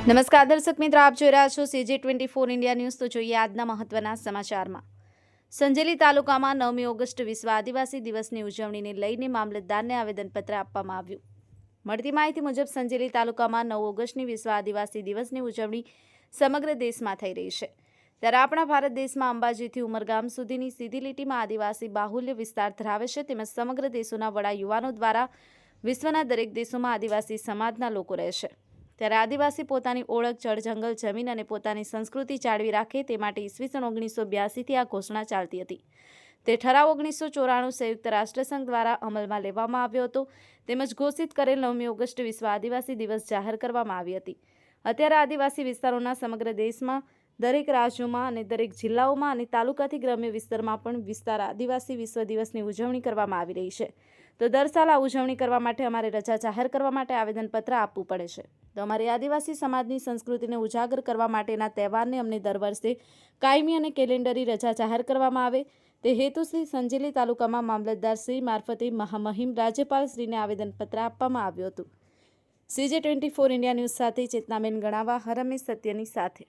નમસ્કાર દર્શક મિત્રો, આપ જોઈ રહ્યા છો CG24 ઇન્ડિયા ન્યૂઝ। તો જોઈએ આજના મહત્વના સમાચારમાં। સંજેલી તાલુકામાં 9મી ઓગસ્ટ વિશ્વ આદિવાસી દિવસની ઉજવણીને લઈને મામલતદારને આવેદનપત્ર આપવામાં આવ્યું। મળતી માહિતી મુજબ સંજેલી તાલુકામાં 9 ઓગસ્ટની વિશ્વ આદિવાસી દિવસની ઉજવણી સમગ્ર દેશમાં થઈ રહી છે। ત્યારે આપણા ભારત દેશમાં અંબાજીથી ઉમરગામ સુધીની સીધી લીટીમાં આદિવાસી બાહુલ્ય વિસ્તાર ધરાવે છે, તેમજ સમગ્ર દેશોના વડા યુવાનો દ્વારા વિશ્વના દરેક દેશોમાં આદિવાસી સમાજના લોકો રહે છે। ત્યારે આદિવાસી પોતાની ઓળખ, જળ, જંગલ, જમીન અને પોતાની સંસ્કૃતિ જાળવી રાખે તે માટે ઈસવીસન 1982થી આ ઘોષણા ચાલતી હતી। તે ઠરાવ 1994 સંયુક્ત રાષ્ટ્રસંઘ દ્વારા અમલમાં લેવામાં આવ્યો હતો, તેમજ ઘોષિત કરેલ 9મી ઓગસ્ટ વિશ્વ આદિવાસી દિવસ જાહેર કરવામાં આવી હતી। અત્યારે આદિવાસી વિસ્તારોના સમગ્ર દેશમાં દરેક રાજ્યોમાં અને દરેક જિલ્લાઓમાં અને તાલુકાથી ગ્રામ્ય વિસ્તારમાં પણ વિસ્તાર આદિવાસી વિશ્વ દિવસની ઉજવણી કરવામાં આવી રહી છે। તો દર સાલ આ ઉજવણી કરવા માટે અમારે રજા જાહેર કરવા માટે આવેદનપત્ર આપવું પડે છે। તો અમારી આદિવાસી સમાજની સંસ્કૃતિને ઉજાગર કરવા માટેના તહેવારને અમને દર વર્ષે કાયમી અને કેલેન્ડરી રજા જાહેર કરવામાં આવે તે હેતુથી સંજેલી તાલુકામાં મામલતદાર શ્રી મારફતે મહામહિમ રાજ્યપાલ શ્રીને આવેદનપત્ર આપવામાં આવ્યું હતું। CG24 ઇન્ડિયા ન્યૂઝ સાથે ચેતનાબેન ગણાવા, હરમેશ સત્યની સાથે।